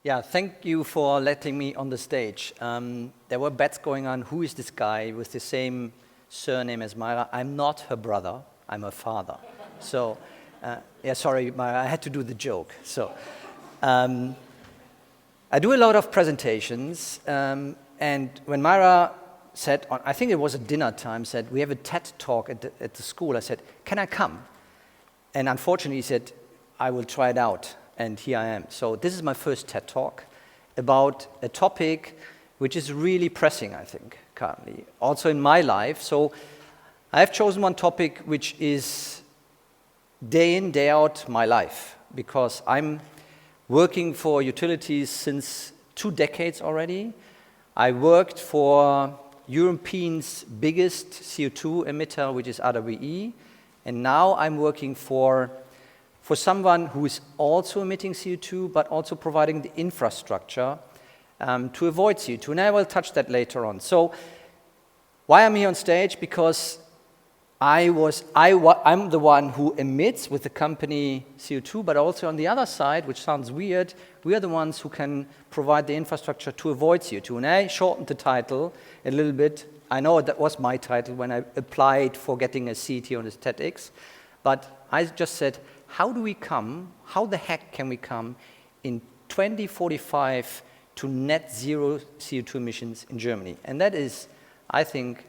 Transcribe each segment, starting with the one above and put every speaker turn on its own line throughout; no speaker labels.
Yeah, thank you for letting me on the stage. There were bets going on, who is this guy with the same surname as Myra? I'm not her brother, I'm her father. So, yeah, sorry, Myra, I had to do the joke. So, I do a lot of presentations, and when Myra said, I think it was at dinner time, said, we have a TED talk at the school, I said, can I come? And unfortunately, he said, I will try it out. And here I am. So this is my first TED Talk about a topic which is really pressing, I think, currently, also in my life. So I have chosen one topic which is day in, day out my life, because I'm working for utilities since 2 decades already. I worked for Europe's biggest CO2 emitter, which is RWE, and now I'm working for someone who is also emitting CO2, but also providing the infrastructure to avoid CO2. And I will touch that later on. So why I'm here on stage? Because I'm the one who emits with the company CO2, but also on the other side, which sounds weird, we are the ones who can provide the infrastructure to avoid CO2. And I shortened the title a little bit. I know that was my title when I applied for getting a seat here on this TEDx, but I just said, how the heck can we come in 2045 to net zero CO2 emissions in Germany? And that is, I think,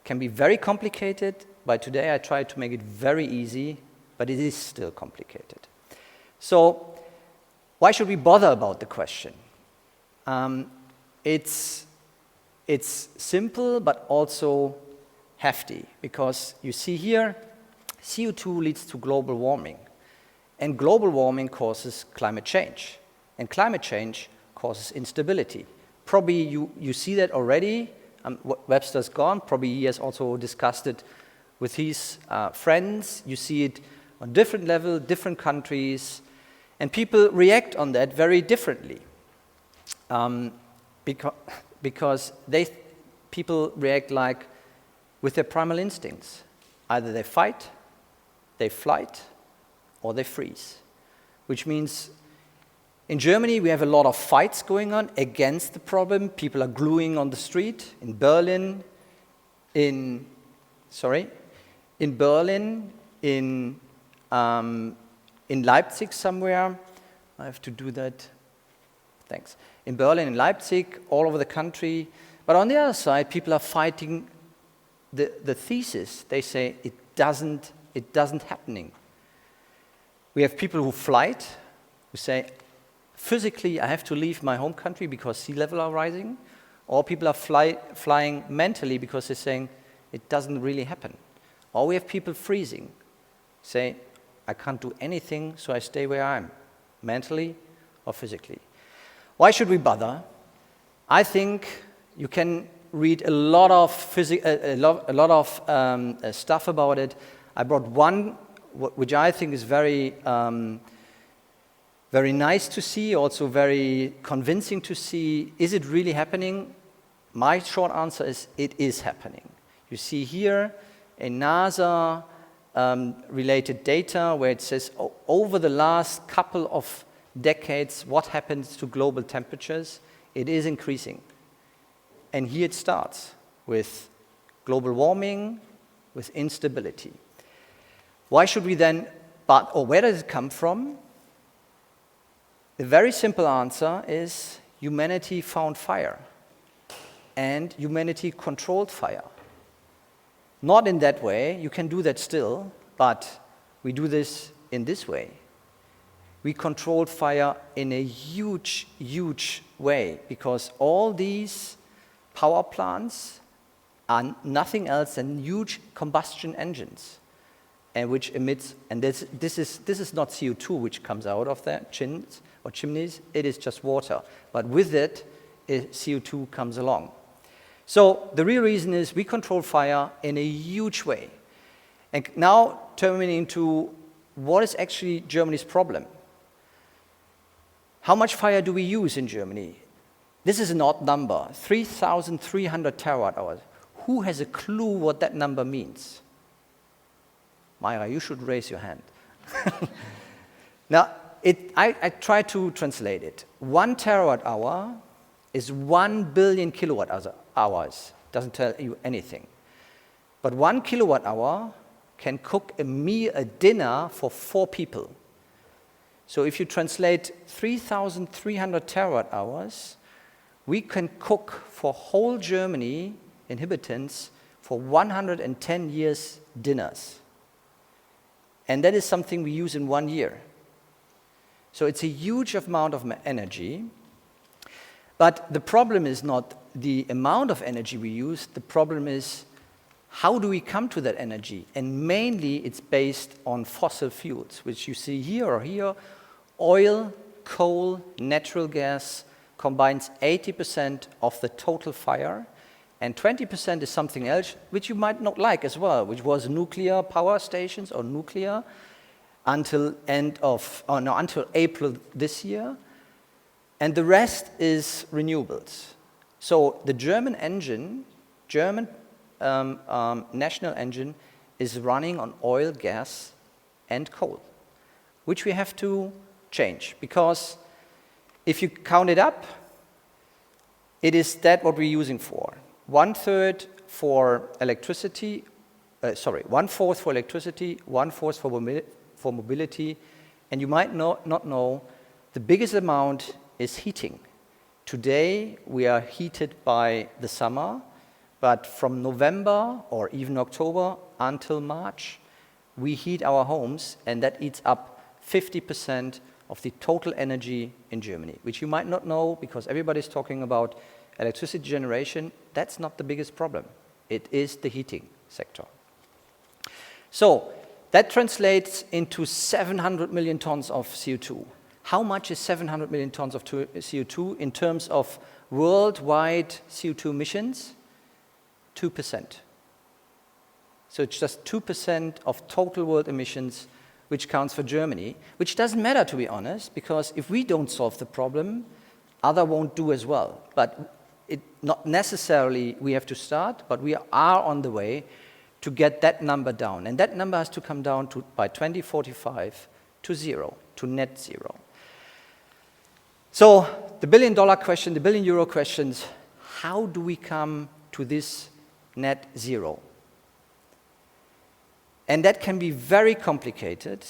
can be very complicated, but today I tried to make it very easy, but it is still complicated. So why should we bother about the question? It's simple, but also hefty, because you see here, CO2 leads to global warming, and global warming causes climate change, and climate change causes instability. Probably you see that already. Webster's gone. Probably he has also discussed it with his friends. You see it on different levels, different countries, and people react on that very differently. Because people react like with their primal instincts. Either they fight, they flight, or they freeze. Which means in Germany we have a lot of fights going on against the problem. People are gluing on the street. In Berlin, in Leipzig somewhere. I have to do that. Thanks. In Berlin, in Leipzig, all over the country. But on the other side, people are fighting the thesis. They say it doesn't happening. We have people who flight, who say, physically, I have to leave my home country because sea level are rising. Or people are flying mentally because they're saying it doesn't really happen. Or we have people freezing, say, I can't do anything, so I stay where I am, mentally or physically. Why should we bother? I think you can read a lot of stuff about it. I brought one which I think is very nice to see, also very convincing to see. Is it really happening? My short answer is it is happening. You see here a NASA related data where it says over the last couple of decades what happens to global temperatures. It is increasing. And here it starts with global warming, with instability. Why should we then, where does it come from? The very simple answer is humanity found fire, and humanity controlled fire. Not in that way, you can do that still, but we do this in this way. We controlled fire in a huge, huge way, because all these power plants are nothing else than huge combustion engines, and which emits, and this is not CO2 which comes out of the chimneys, it is just water. But with it, CO2 comes along. So the real reason is we control fire in a huge way. And now turning into what is actually Germany's problem. How much fire do we use in Germany? This is an odd number, 3,300 terawatt hours. Who has a clue what that number means? Myra, you should raise your hand. Now, I try to translate it. 1 terawatt hour is 1 billion kilowatt hours. Doesn't tell you anything. But 1 kilowatt hour can cook a dinner for 4 people. So if you translate 3,300 terawatt hours, we can cook for whole Germany inhabitants for 110 years dinners. And that is something we use in 1 year. So it's a huge amount of energy. But the problem is not the amount of energy we use. The problem is how do we come to that energy? And mainly it's based on fossil fuels, which you see here or here. Oil, coal, natural gas combines 80% of the total fire. And 20% is something else, which you might not like as well, which was nuclear power stations or nuclear until April this year. And the rest is renewables. So the German national engine is running on oil, gas, and coal, which we have to change. Because if you count it up, it is that what we're using for. 1/3 for electricity, 1/4 for electricity, 1/4 for mobility, and you might not know the biggest amount is heating. Today we are heated by the summer, but from November or even October until March, we heat our homes, and that eats up 50% of the total energy in Germany, which you might not know because everybody's talking about electricity generation. That's not the biggest problem. It is the heating sector. So that translates into 700 million tons of CO2. How much is 700 million tons of CO2 in terms of worldwide CO2 emissions? 2%. So it's just 2% of total world emissions, which counts for Germany, which doesn't matter, to be honest, because if we don't solve the problem, others won't do as well. But not necessarily we have to start, but we are on the way to get that number down. And that number has to come down by 2045 to zero, to net zero. So the billion-dollar question, the billion-euro questions, how do we come to this net zero? And that can be very complicated,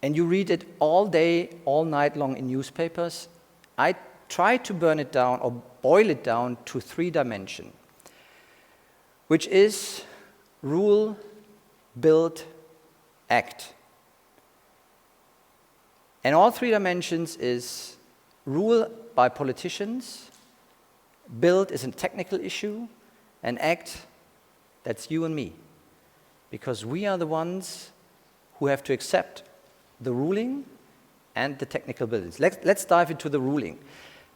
and you read it all day, all night long in newspapers. I try to burn it down or boil it down to 3 dimensions, which is rule, build, act. And all 3 dimensions is rule by politicians, build is a technical issue, and act, that's you and me. Because we are the ones who have to accept the ruling and the technical buildings. Let's dive into the ruling.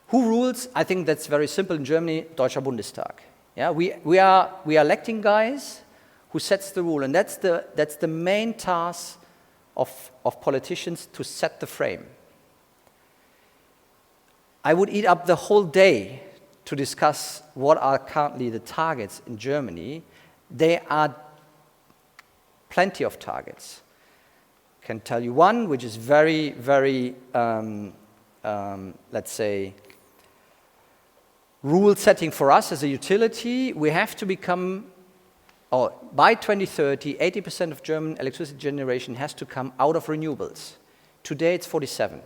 Who rules? I think that's very simple in Germany, Deutscher Bundestag. Yeah, we are electing guys who sets the rule, and that's the main task of politicians, to set the frame. I would eat up the whole day to discuss what are currently the targets in Germany. There are plenty of targets. I can tell you one, which is very, very, let's say, rule setting for us as a utility. We have to become, by 2030, 80% of German electricity generation has to come out of renewables. Today it's 47%.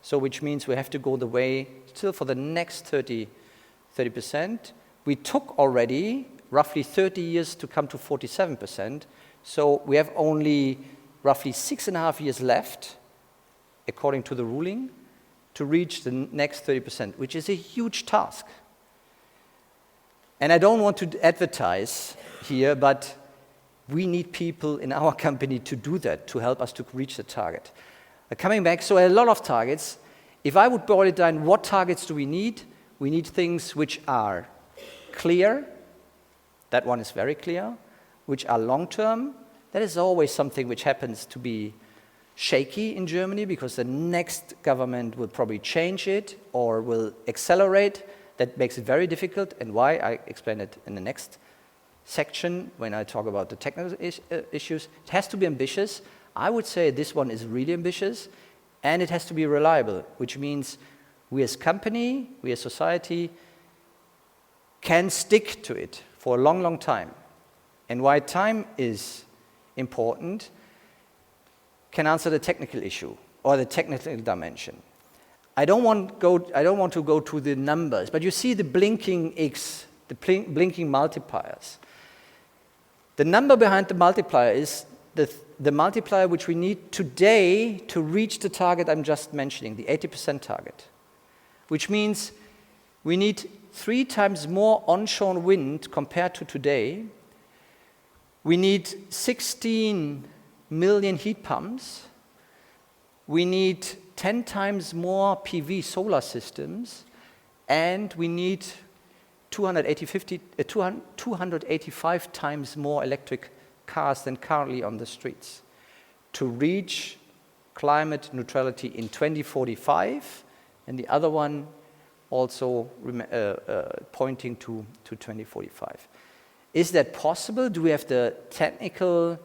So which means we have to go the way still for the next 30%. We took already roughly 30 years to come to 47%. So we have only roughly 6.5 years left, according to the ruling, to reach the next 30%, which is a huge task. And I don't want to advertise here, but we need people in our company to do that, to help us to reach the target. Coming back, so a lot of targets. If I would boil it down, what targets do we need? We need things which are clear. That one is very clear. Which are long-term. That is always something which happens to be shaky in Germany, because the next government will probably change it or will accelerate. That makes it very difficult, and why, I explain it in the next section when I talk about the technical issues. It has to be ambitious. I would say this one is really ambitious, and it has to be reliable, which means we as company, we as society can stick to it for a long, long time. And why time is important can answer the technical issue or the technical dimension. I don't want to go to the numbers, but you see the blinking X, the blinking multipliers. The number behind the multiplier is the multiplier which we need today to reach the target I'm just mentioning, the 80% target, which means we need 3 times more onshore wind compared to today. We need 16 million heat pumps. We need 10 times more PV solar systems, and we need 285 times more electric cars than currently on the streets to reach climate neutrality in 2045, and the other one also pointing to 2045. Is that possible? Do we have the technical,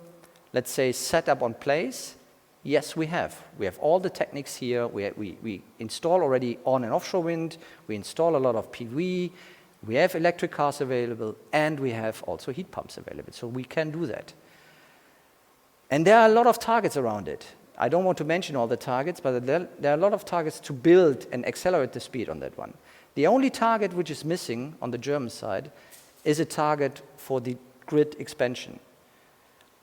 let's say, setup on place? Yes, we have. We have all the techniques here. We install already on and offshore wind. We install a lot of PV. We have electric cars available, and we have also heat pumps available. So we can do that. And there are a lot of targets around it. I don't want to mention all the targets, but there are a lot of targets to build and accelerate the speed on that one. The only target which is missing on the German side is a target for the grid expansion.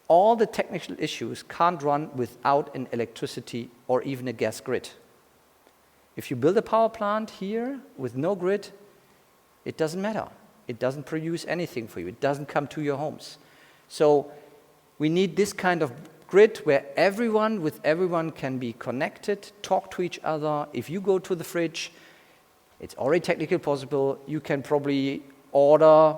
All the technical issues can't run without an electricity or even a gas grid. If you build a power plant here with no grid, it doesn't matter. It doesn't produce anything for you. It doesn't come to your homes. So we need this kind of grid where everyone with everyone can be connected, talk to each other. If you go to the fridge, it's already technically possible. You can probably order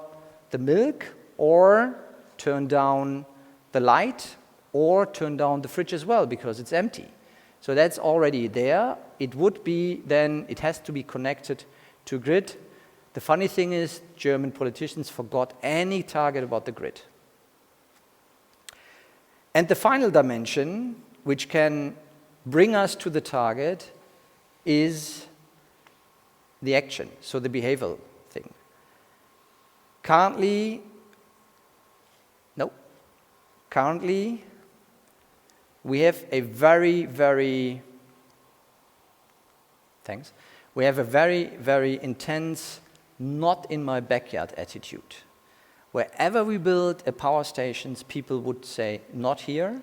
the milk or turn down the light or turn down the fridge as well because it's empty. So that's already there. It would be then, it has to be connected to grid. The funny thing is, German politicians forgot any target about the grid. And the final dimension, which can bring us to the target, is the action, so the behavioral thing. Currently, we have a very, very intense, not in my backyard attitude. Wherever we build a power stations, people would say, not here.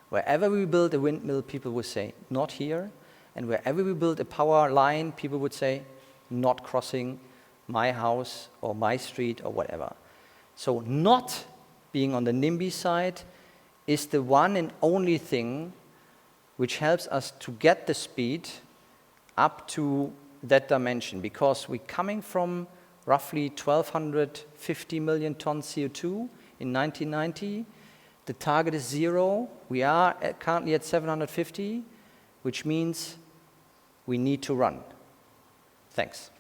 Wherever we build a windmill, people would say, not here. And wherever we build a power line, people would say, not crossing my house or my street or whatever. So not being on the NIMBY side is the one and only thing which helps us to get the speed up to that dimension, because we're coming from roughly 1,250 million tons CO2 in 1990. The target is 0. We are currently at 750, which means we need to run. Thanks.